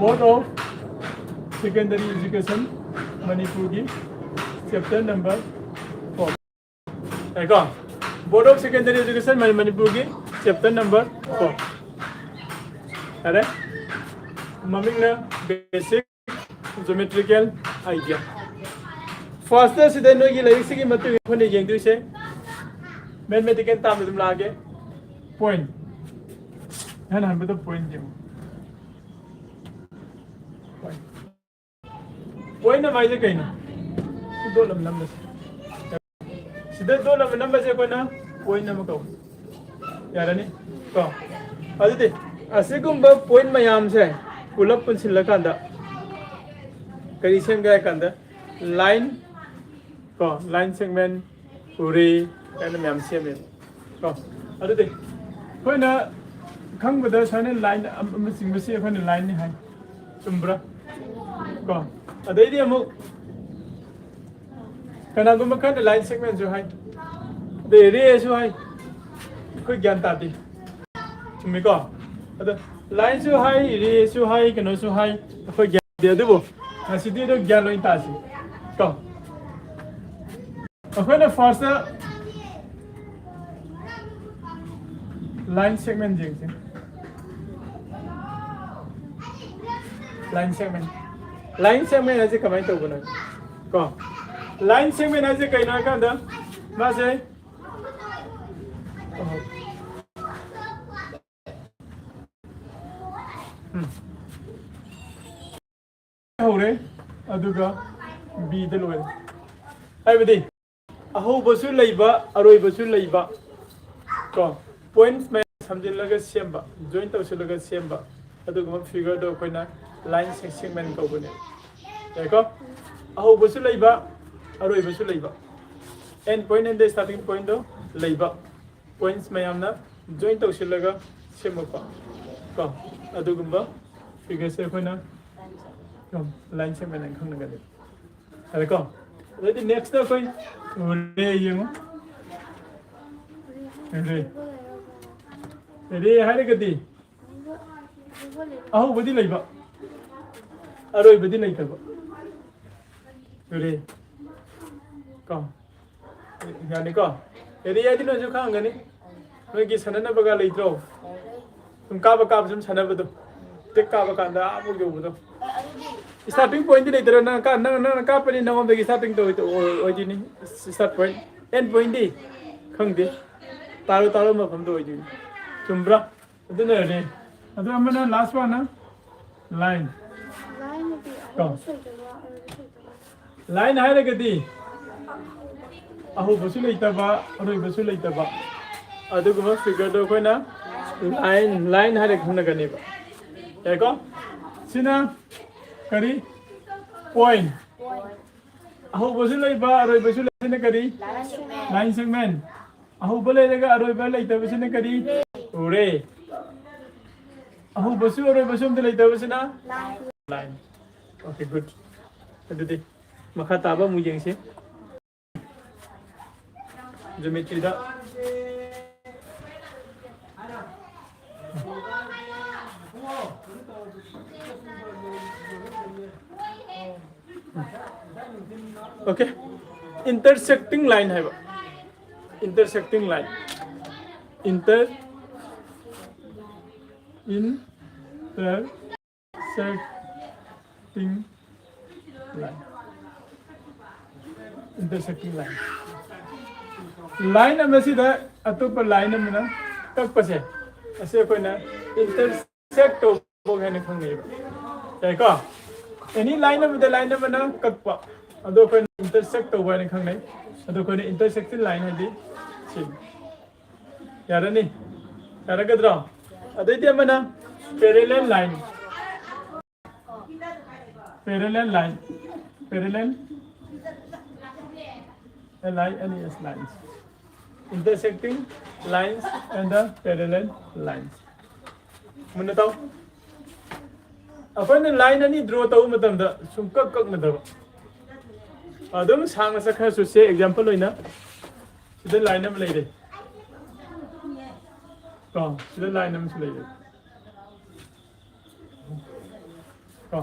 Board of Secondary Education Manipur chapter number 4. Eko Board of Secondary Education Manipur chapter number 4. Ada mamingna Basic Geometrical Idea. First sida no gi lyrics gi matu phone jeng du se mathematical tam dum lage point han han beto point jeng point na mai je kaina do lam number sida do lam number je ko na point na ko yarani ko adite asigumba point mayam se pulap punsil kanda kari sem ga kanda line ko line segment uri kana myam sem ko adite koina khangbada sane line amsing basi khone line ni hai chumbra ko adai di amu kana gumba kan line segment jo hai de re jo hai ko gyan ta di chumi ko ada line jo hai re jo hai kana jo hai ko gyan de du bo asidi do gyan loin ta si ko akhona first line segment jeng line segment aje kamai to bana ko line segment aje kaina ka da ma se hore aduga b de loel ai bidi aho basu leiba aroi basu leiba ko points me samjin laga semba join tawse laga semba aduga figure do koina line segment ko bane ko aho basu leiba aroi basu leiba end point and the starting point do leiba points mayamna join tawse laga semba ko aduga figure se koina line segment ang khang naga ale ko the next do koi re yung re hai ga di aho badi leiba aroi badi lei ta ba re ko yani ko re ya di no ju khang ga ni noi gi sanana baga lei tro tum ka ba sum sana ba do te ka ba kan da amu yo ba do starting point di later na ka pa ni na ngom starting to oi ni start point end point di khang di taro ma pham do oi ni chumbra adu na re adu amana last one na line line hai re gadi ahu basu leita ba aroi basu leita ba adu guma figure do koi na line hai re khang na gani ba ya ko sina kari point aho basu lei ba aroi basu lei na kari line segment aho bale daga aroi ba lei ta basu na kari ure aho basu aroi basu de lei ta basu na line okay good adudi makha taba mu jeng se geometry da okay intersecting line hai ba intersecting line intersecting line intersecting line line amasi da atopa line amna tak pase ase koina intersect to bo gane khangi ba kai ko any line of the line of na kakpa ado ko intersect to ba ni khangnai ado ko intersecting line hai di sin yarani yaragadra adai di amana parallel line LINES lines intersecting lines and the parallel lines muna taw upon line अनि draw तौ मतम the सुम कक कक न दब अदम सांग स खा सु से एग्जांपल होइना सिदा लाइन अम लेरे को सिदा लाइन अम लेरे ko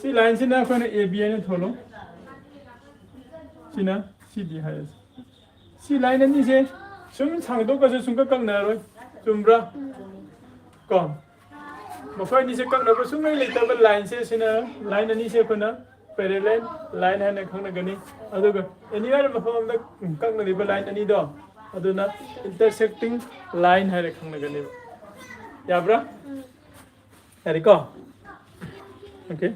si line sina ko na AB na tholo sina CD hai si line ani se sum changdo ka se sungka kang na roi chumbra ko mafai ni se kang na ko sungai leita ba line se sina line ani se ko na parallel line hai na khang na gani aduga anywhere mafam da kang na riba line ani do aduna intersecting line hai na khang na gani yabra yari ko okay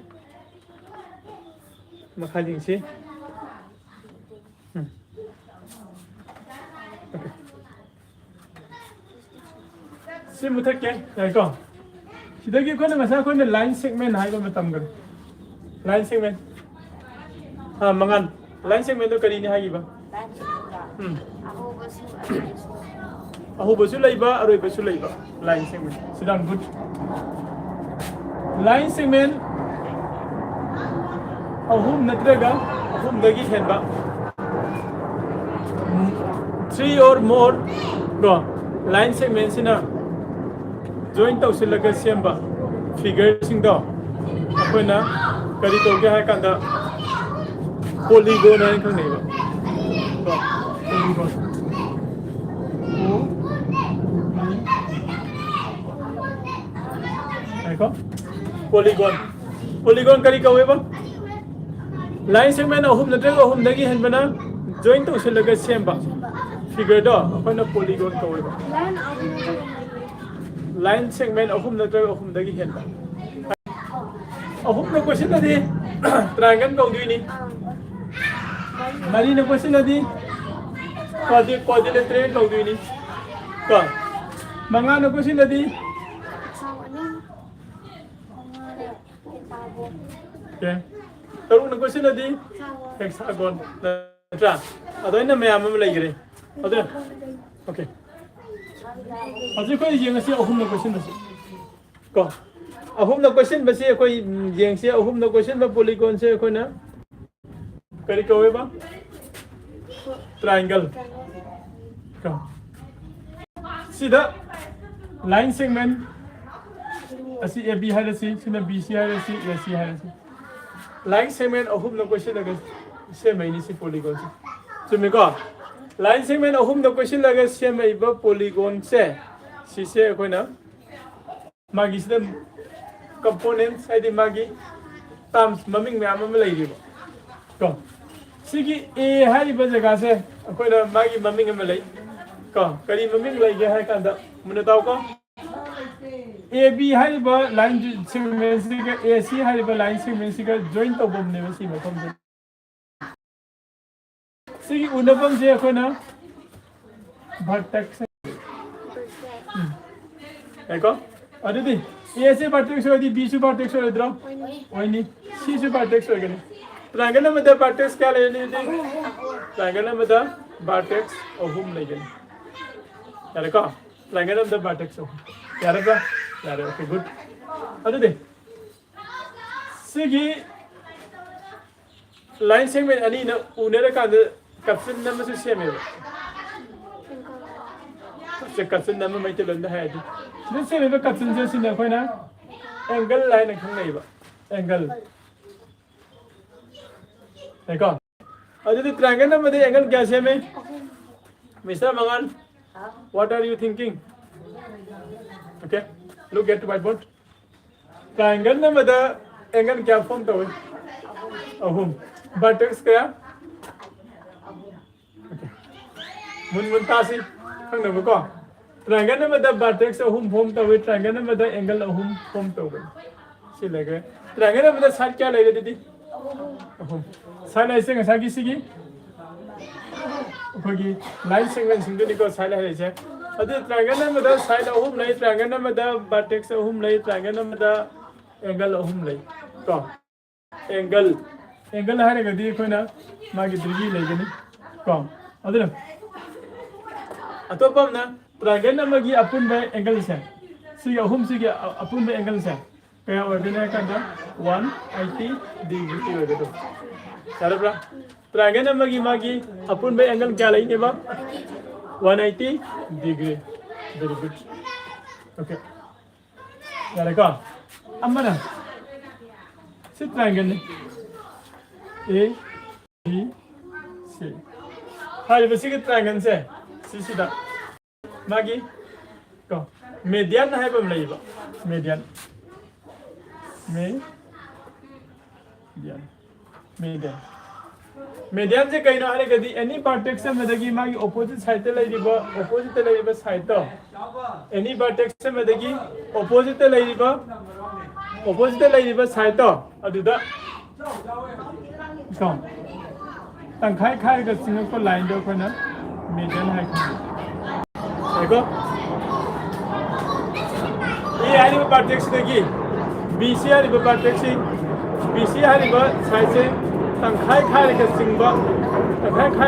makha jing si okay si muthak ke yari ko sidagi ko na masa ko na line segment hai ko matam gar line segment ha mangan line segment to kari ni hai ba aho basu laiba aroi basu laiba line segment sidang good line segment ahum natraga ahum dagi henba 3 or more no line segment sina join tawsilaga semba figure sing do akoina kari to ge ha kanda polygon hai khang nei ba polygon polygon polygon kari kawe ba line segment ahum natraga ahum dagi henbana join tawsilaga semba figure do akoina polygon kawe ba line segment ahum natraga ahum dagi henba ahum na question adi triangle kau dui ni mari na question adi quadrilateral kau dui ni ka manga na question adi okay tarung na question adi hexagon natra adoi na mayam am lai gre adu okay azu ko yeng si ahum na question basi ko ahum na question basi ko yeng si ahum na question ba polygon se ko na kari ko ba triangle ko sida line segment asi AB hai si sina BC hai si AC hai si line segment ahum na question laga se mai ni si polygon se chumi ko line segment ahum na question laga se mai ba polygon se si se ko na magi sida components hai di magi terms maming me am lai ri ba ko sigi A hai ba jaga se ko na magi maming am lai ko kari maming lai ge hai kan da mun taw ko AB hai ba line segment siga AC hai ba line segment siga join to bom ne si ma kom sigi unabam je ko na vertex ko adidi AC vertex ho di BC vertex ho dra oini CC vertex ho gani triangle में the vertex क्या ले ली थी triangle में the vertex ahum ले गए यार का triangle में द vertex ahum यार का यार okay good adidi sigi line segment ani na unera ka caption na masu seme se caption na mai te lon da hai di ne seme ba caption je sin na khoi na angle line na khang nei ba angle देखो Aditi triangle ना मध्य angle क्या है में mister Mangal what are you thinking okay look at whiteboard triangle ना मध्य angle क्या form तो है ahum vertex क्या okay मुन तासी खंग ना बको triangle ना मध्य vertex ahum form तो है triangle ना मध्य angle ahum form तो है सी लगे triangle ना मध्य side क्या लगे दीदी साइड ऐसे ngसागी सिगी कोगी लाइन सेगमेंट सिंगनि को साइड है से अदि ट्रायंगल में द साइड अहुम नै ट्रायंगल में द वर्टेक्स अहुम नै ट्रायंगल में द एंगल अहुम नै को एंगल हारे गदि कोइना मागी द्रिगी लेगनि को अदि अतोपम ना ट्रायंगल में अपुन बे एंगल से सिगी अहुम सिगी अपुन बे एंगल से kaya ordinary kanda 180 degree होगा सारे बरा triangle मगी अपुन बे एंगल क्या लेंगे बा 180 degree very good okay यार का अम्मा ना 시 트라이앵글네. A, B, C. 하이브 시기 트라이앵글세. 시시다. 마기. 거. median 하이브 레이버. median. median. median से कहीं ना हरे कभी any vertex से मतलब मागी opposite side ते ले रिबा side तो any vertex से मतलब opposite ते ले रिबा side तो अदुदा कौन तंखाई खाई का सिंगल को line दो कोई ना median है देखो ये हरी vertex देखी BC हरी vertex BC हरी side से तंखाई खाई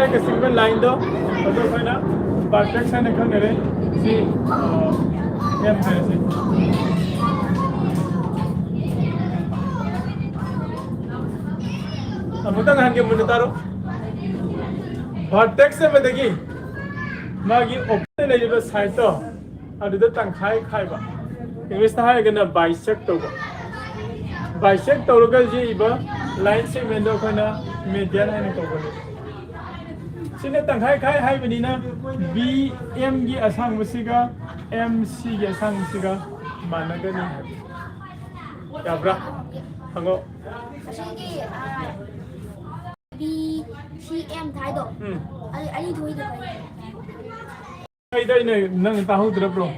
का सिंगल लाइन दो तो कोई ना वर्टेक्स है निकल मेरे सी एम है सी अब मुद्दा कहाँ के मुद्दे तारो वर्टेक्स से बदगी मागी ओपन ले लिबा साइड तो अदुदा तंखाई खाइबा इंग्लिश ता है गना बाइसेक्ट तो बाइसेक्ट तो लोग जी इबा लाइन सेगमेंट दो कोई ना median है निकल बोले सिने तंखाई खाई हाई बनी ना BM की असांग बसीगा MC की असांग बसीगा माना का नहीं है क्या ब्रा हंगो BCM thái độ anh thôi được đây này nâng ta hút được rồi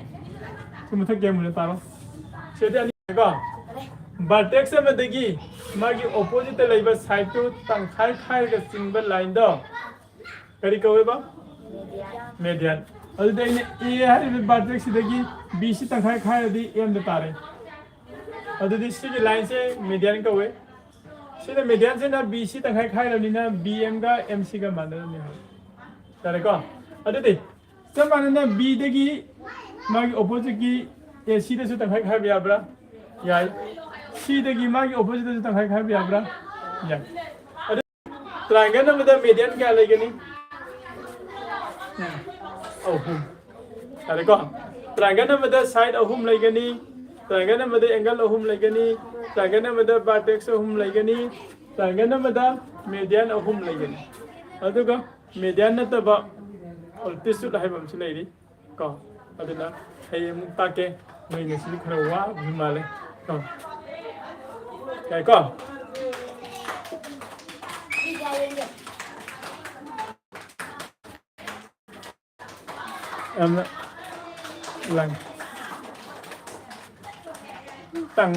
chúng ta game mình ta rồi sẽ đi anh có vertex में देखी मागी opposite लेबा साइड तो तंखाई खाई का सिंगल लाइन दो करी कवे बा median अदु दे ए हरि vertex देखी BC तंखाई खाई दी M दे तारे अदु दी सी की लाइन से median कवे सीधे median से ना BC तंखाई खाई रनी ना BM का MC का मान नहीं है तारे को अदु दे सब मान ना B देखी मागी opposite की AC दे से तंखाई खाई भी आबरा यार सीधे मागी ऑपोजिट से तंखाई खाई भी आबरा या अरे ट्रायंगल में मतलब मीडियन क्या लगेनी अहुम अरे को ट्रायंगल में मतलब साइड अहुम लगेनी ट्रायंगल में मतलब एंगल अहुम लगेनी ट्रायंगल में मतलब वर्टेक्स अहुम लगेनी ट्रायंगल में मतलब मीडियन अहुम लगेनी अदुगा मीडियन नतबा अल्टीट्यूड है बमसे लेरी को अदुना है मुक्ताके मैं नसी खरवा हिमालय को cái con em lần tăng